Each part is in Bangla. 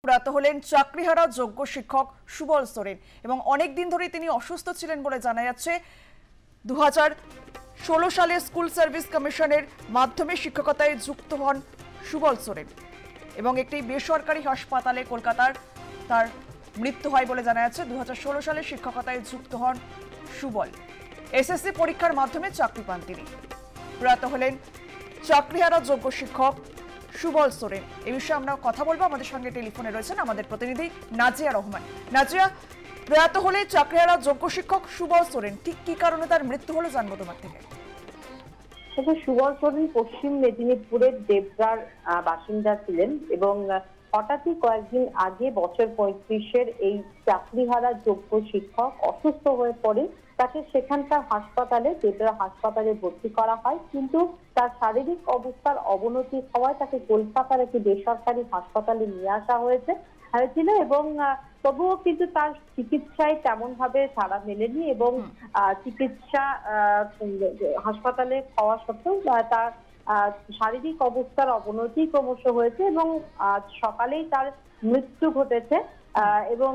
প্রয়াত হলেন চাকরিহারা যোগ্য শিক্ষক সুবল সোরেন এবং অনেক দিন ধরে তিনি অসুস্থ ছিলেন বলে জানা যাচ্ছে। 2016 সালে স্কুল সার্ভিস কমিশনের মাধ্যমে শিক্ষকতায় যুক্ত হন সুবল সোরেন এবং একটি বেসরকারি হাসপাতালে কলকাতার তার মৃত্যু হয় বলে জানা যাচ্ছে। 2016 সালে শিক্ষকতায় যুক্ত হন সুবল। এসএসসি পরীক্ষার মাধ্যমে চাকরি পান তিনি। প্রয়াত হলেন চাকরিহারা যোগ্য শিক্ষক সুবল সোরেন। এই বিষয়ে আমরা কথা বলবো। আমাদের সঙ্গে টেলিফোনে রয়েছেন আমাদের প্রতিনিধি নাজিয়া রহমান। নাজিয়া, প্রয়াত হলে চাকরিহারা যোগ্য শিক্ষক সুবল সোরেন, ঠিক কি কারণে তার মৃত্যু হলো জানবো তোমার থেকে। সুবল সোরেন পশ্চিম মেদিনীপুরের দেবরার বাসিন্দা ছিলেন এবং হঠাৎই কয়েকদিন আগে বছর 35-এর এই চাকরিহারা যোগ্য শিক্ষক অসুস্থ হয়ে পড়ে। তাকে সেখানকার হাসপাতালে, দেবরা হাসপাতালে ভর্তি করা হয়, কিন্তু তার শারীরিক অবস্থার অবনতি হওয়ায় তাকে কলকাতার একটি বেসরকারি হাসপাতালে নিয়ে আসা হয়েছিল এবং তবুও কিন্তু তার চিকিৎসায় তেমন ভাবে সাড়া মেলেনি এবং চিকিৎসা হাসপাতালে হওয়া সত্ত্বেও তার শারীরিক অবস্থার অবনতি ক্রমশ হয়েছে এবং সকালেই তার মৃত্যু ঘটেছে এবং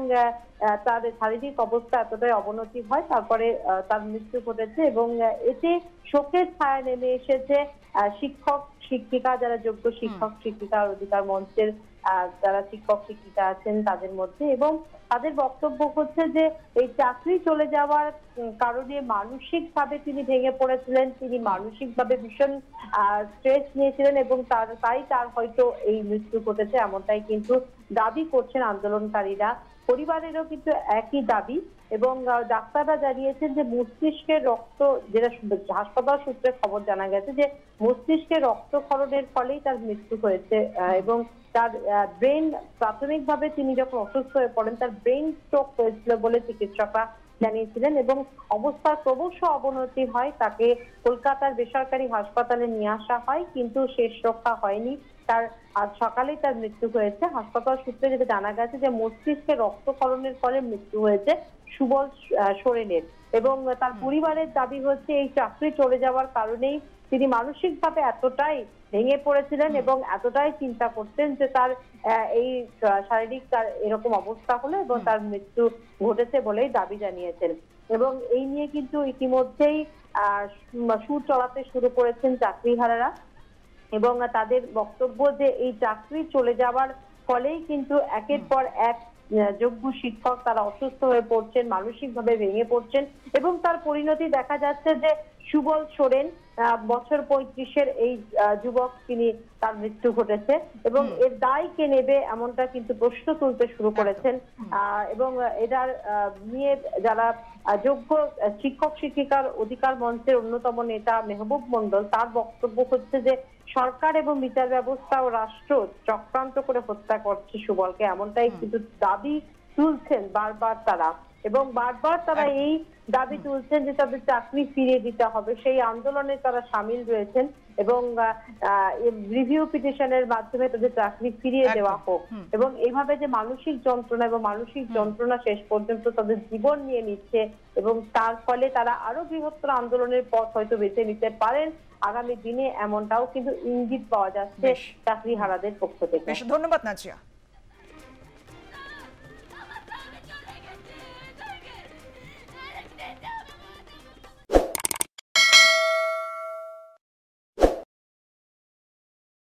তার শারীরিক অবস্থা এতটাই অবনতি হয়, তারপরে তার মৃত্যু ঘটেছে এবং এতে শোকের ছায়া নেমে এসেছে শিক্ষক শিক্ষিকা, যারা যোগ্য শিক্ষক শিক্ষিকার অধিকার মঞ্চের যারা শিক্ষক শিক্ষিকা আছেন তাদের মধ্যে। এবং তাদের বক্তব্য হচ্ছে যে এই চাকরি চলে যাওয়ার কারণে মানসিকভাবে তিনি ভেঙে পড়েছিলেন, তিনি মানসিকভাবে ভীষণ স্ট্রেস নিয়েছিলেন এবং তাই তার হয়তো এই মৃত্যু ঘটেছে, এমনটাই কিন্তু দাবি করছেন আন্দোলনকারীরা। পরিবারেরও কিন্তু একই দাবি এবং ডাক্তাররা জানিয়েছেন যে মস্তিষ্কের রক্ত, যেটা হাসপাতাল সূত্রে খবর জানা গেছে যে মস্তিষ্কের রক্তক্ষরণের ফলেই তার মৃত্যু হয়েছে এবং তার ব্রেন, প্রাথমিকভাবে তিনি যখন অসুস্থ হয়ে পড়েন তার ব্রেন স্ট্রোক হয়েছিল বলে চিকিৎসকরা জানিয়েছিলেন এবং অবস্থার ক্রমশ অবনতি হয়। তাকে কলকাতার বেসরকারি হাসপাতালে নিয়ে আসা হয়, কিন্তু শেষ রক্ষা হয়নি। তার আজ সকালেই তার মৃত্যু হয়েছে। হাসপাতাল সূত্রে যেটা জানা গেছে যে মস্তিষ্কে রক্তক্ষরণের ফলে মৃত্যু হয়েছে সুবল সোরেনের এবং তার পরিবারের দাবি হচ্ছে এই চাকরি চলে যাওয়ার কারণেই তিনি মানসিকভাবে এতটাই ভেঙে পড়েছিলেন এবং এতটাই চিন্তা করতেন যে তার এই শারীরিক তার এরকম অবস্থা হলো এবং তার মৃত্যু ঘটেছে বলেই দাবি জানিয়েছেন। এবং এই নিয়ে কিন্তু ইতিমধ্যেই সুর চড়াতে শুরু করেছেন চাকরিহারারা এবং তাদের বক্তব্য যে এই চাকরি চলে যাওয়ার ফলেই কিন্তু একের পর এক যোগ্য শিক্ষক তারা অসুস্থ হয়ে পড়ছেন, মানসিকভাবে ভেঙে পড়ছেন এবং তার পরিণতি দেখা যাচ্ছে যে সুবল সোরেন বছর 35-এর এই যুবক, তিনি তার মৃত্যু ঘটেছে এবং এর দায় কে নেবে এমনটা কিন্তু প্রশ্ন তুলতে শুরু করেছেন এবং এটার নিয়ে যারা যোগ্য শিক্ষক শিক্ষিকার অধিকার মঞ্চের অন্যতম নেতা মেহবুব মন্ডল, তার বক্তব্য হচ্ছে যে সরকার এবং বিচার ব্যবস্থা ও রাষ্ট্র চক্রান্ত করে হত্যা করছে সুবলকে, এমনটাই কিন্তু দাবি তুলছেন বারবার তারা এবং বারবার তারা এই দাবি তুলছেন যে তাদের চাকরি ফিরিয়ে দিতে হবে। সেই আন্দোলনে তারা সামিল রয়েছেন এবং রিভিউ পিটিশনের মাধ্যমে তাদের চাকরি ফিরিয়ে দেওয়া হোক এবং এইভাবে যে মানসিক যন্ত্রণা এবং মানসিক যন্ত্রণা শেষ পর্যন্ত তাদের জীবন নিয়ে নিচ্ছে এবং তার ফলে তারা আরো বৃহত্তর আন্দোলনের পথ হয়তো বেছে নিতে পারেন আগামী দিনে, এমনটাও কিন্তু ইঙ্গিত পাওয়া যাচ্ছে চাকরিহারাদের পক্ষ থেকে। ধন্যবাদ নাজিয়া।